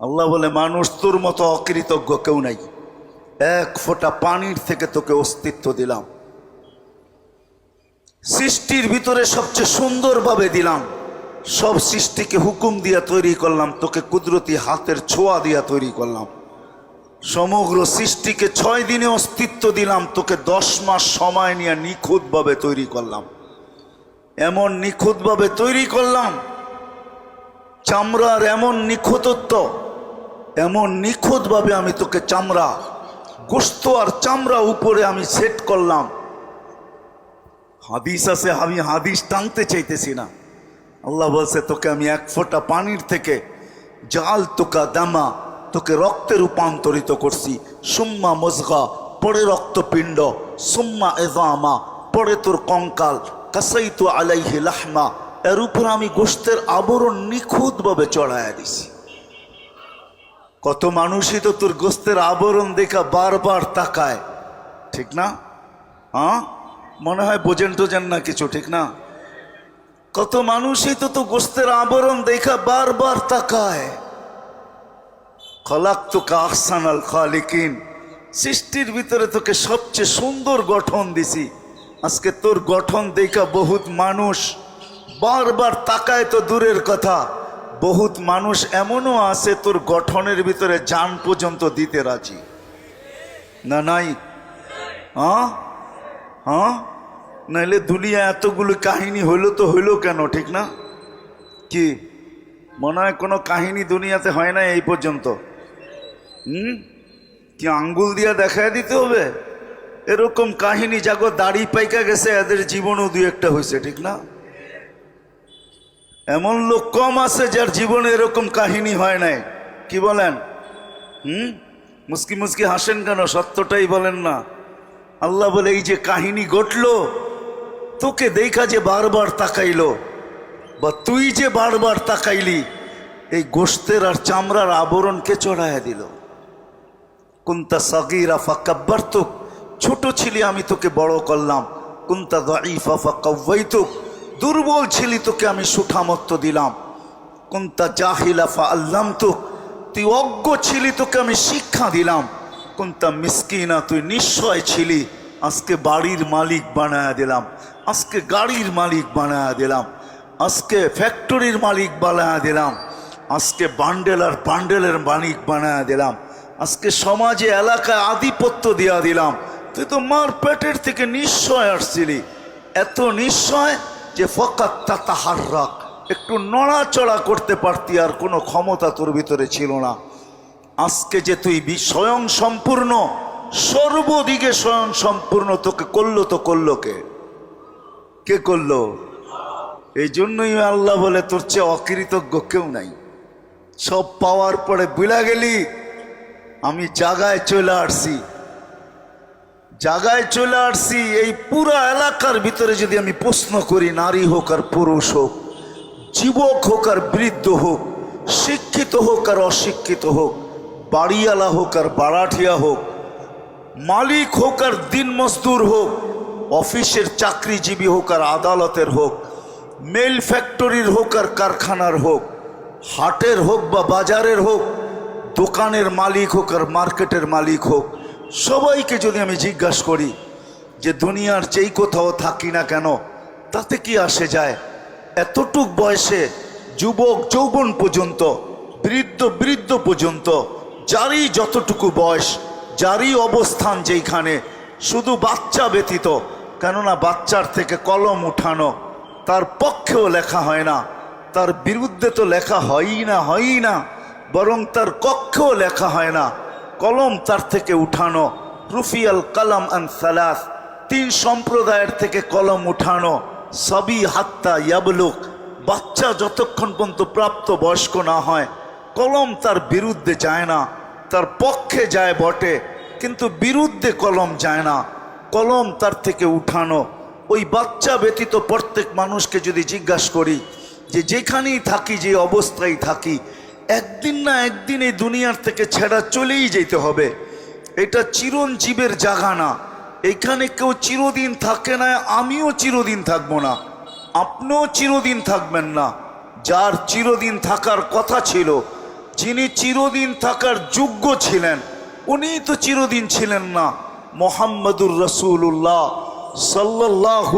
আল্লাহ বলে, মানুষ তোর মতো অকৃতজ্ঞ কেউ নাই। এক ফোঁটা পানির থেকে তোকে অস্তিত্ব দিলাম, সৃষ্টির ভিতরে সবচেয়ে সুন্দরভাবে দিলাম, সব সৃষ্টিকে হুকুম দিয়া তৈরি করলাম, তোকে কুদরতি হাতের ছোঁয়া দিয়া তৈরি করলাম, সমগ্র সৃষ্টিকে 6 দিনে অস্তিত্ব দিলাম, তোকে 10 মাস সময় নিয়ে নিখুঁতভাবে তৈরি করলাম। এমন নিখুঁতভাবে তৈরি করলাম, চামড়ার এমন নিখুঁতত্ব, এমন নিখুঁতভাবে আমি তোকে চামড়া, গোশত আর চামড়া উপরে আমি সেট করলাম। হাদিস আছে, আমি হাদিস টানতে চাইতেছি না। আল্লাহ বলছে, তোকে আমি এক ফোঁটা পানির থেকে জাল তোকা দামা, তোকে রক্তে রূপান্তরিত করছি। সুম্মা মজগা, পরে রক্তপিণ্ড, সুম্মা এজামা, পরে তোর কঙ্কাল, কাসাইতু আলাইহি লাহমা, এর উপর আমি গোশতের আবরণ নিখুঁতভাবে চড়াইয়া দিছি। কত মানুষই তো তোর গোশতের আবরণ দেখা বারবার তাকায়, ঠিক না? হ্যাঁ, মনে হয় বোঝেন টোজেন না কিছু, ঠিক না? কত মানুষই তো গোশতের আবরণ দেখা বারবার তাকায়। খলাকতুকা আহসানাল খালিকিন, সৃষ্টির ভিতরে তোকে সবচেয়ে সুন্দর গঠন দিছি। আজকে তোর গঠন দেখা বহুত মানুষ বারবার তাকায় তো দূরের কথা, বহুত মানুষ এমনও আছে তোর গঠনের ভিতরে জান পর্যন্ত দিতে রাজি না? নাই? হ্যাঁ হ্যাঁ, নাইলে দুনিয়া এতগুলো কাহিনী হইলো তো হইলো কেন, ঠিক না? কি মনে হয় কোনো কাহিনী দুনিয়াতে হয় না এই পর্যন্ত? কি আঙ্গুল দিয়া দেখায় দিতে হবে? এরকম কাহিনী যাগো দাড়ি পাইকা গেছে, এদের জীবনও 2-1টা হয়েছে, ঠিক না? এমন লোক কম আছে যার জীবনে এরকম কাহিনী হয় নাই। কি বলেন? মুস্কি মুস্কি হাসেন কেন? সত্যটাই বলেন না। আল্লাহ বলে, এই যে কাহিনী ঘটলো, তোকে দেখা যে বারবার তাকাইলো, বা তুই যে বারবার তাকাইলি, এই গোশতের আর চামড়ার আবরণকে চড়াইয়া দিল। কুনতা সাগীরা ফাকাব্বারতুক, ছোট ছিলি আমি তোকে বড় করলাম। কুনতা দাঈফা ফাকাওয়াইতুক, দুর্বল ছিলি তোকে আমি সুঠামত্ব দিলাম। কুনতা জাহিলা ফাআল্লামতুক, তুই অজ্ঞ ছিলি তোকে আমি শিক্ষা দিলাম। কুনতা মিসকিনা, তুই নিঃস্বয় ছিলি, আজকে বাড়ির মালিক বানায়া দিলাম, আজকে গাড়ির মালিক বানায়া দিলাম, আজকে ফ্যাক্টরির মালিক বানায়া দিলাম, আজকে বান্ডেল আর বান্ডেলের মালিক বানায়া দিলাম, আজকে সমাজে এলাকায় আধিপত্য দিয়া দিলাম। তুই তো মার পেটের থেকে নিঃস্বয় আসছিলি, এত নিঃস্বয় যে ফকাত তাতাহাররাক, একটু নড়াচড়া করতে পারতি, আর কোনো ক্ষমতা তোর ভিতরে ছিল না। আজকে যে তুই স্বয়ং সম্পূর্ণ, সর্বদিকে স্বয়ং সম্পূর্ণ, তোকে করলো তো করলো কে? কে করলো? এই জন্যই আল্লাহ বলে, তোর চেয়ে অকৃতজ্ঞ কেউ নাই। সব পাওয়ার পরে ভুলা গেলি আমি জায়গায় চলে আসছি, জায়গায় চলে আসছি। এই পুরা এলাকার ভিতরে যদি আমি প্রশ্ন করি, নারী হোক আর পুরুষ হোক, যুবক হোক আর বৃদ্ধ হোক, শিক্ষিত হোক আর অশিক্ষিত হোক, বাড়িওয়ালা হোক আর বাড়াঠিয়া হোক, মালিক হোক আর দিন মজদুর হোক, অফিসের চাকরিজীবী হোক আর আদালতের হোক, মেল ফ্যাক্টরির হোক আর কারখানার হোক, হাটের হোক বা বাজারের হোক, দোকানের মালিক হোক আর মার্কেটের মালিক হোক, সবাইকে যদি আমি জিজ্ঞাসা করি যে দুনিয়ার যেই কোথাও থাকি না কেন, তাতে কি আসে যায়? এতটুক বয়সে যুবক যৌবন পর্যন্ত, বৃদ্ধ পর্যন্ত, যারই যতটুকু বয়স, যারই অবস্থান যেইখানে, শুধু বাচ্চা ব্যতীত, কেননা বাচ্চার থেকে কলম উঠানো তার পক্ষেও লেখা হয় না, তার বিরুদ্ধে তো লেখা হয়ই না, বরং তার কক্ষেও লেখা হয় না। কলম তার থেকে উঠানো, রুফিয়াল কালাম আন সালাস, 3 সম্প্রদায়ের থেকে কলম উঠানো। সবই হাত্তা ইয়াবলুক, বাচ্চা যতক্ষণ পর্যন্ত প্রাপ্ত বয়স্ক না হয়, কলম তার বিরুদ্ধে যায় না, তার পক্ষে যায় বটে, কিন্তু বিরুদ্ধে কলম যায় না। কলম তার থেকে উঠানো। ওই বাচ্চা ব্যতীত প্রত্যেক মানুষকে যদি জিজ্ঞাসা করি যে যেখানেই থাকি, যে অবস্থায় থাকি, একদিন না একদিন এই দুনিয়ার থেকে ছেড়া চলেই যেতে হবে। এটা চিরঞ্জীবের জায়গা না, এখানে কেউ চিরদিন থাকে না, আমিও চিরদিন থাকবো না, আপনিও চিরদিন থাকবেন না। যার চিরদিন থাকার কথা ছিল, যিনি চিরদিন থাকার যোগ্য ছিলেন উনিই তো চিরদিন ছিলেন না। মুহাম্মাদুর রাসূলুল্লাহ সাল্লাল্লাহু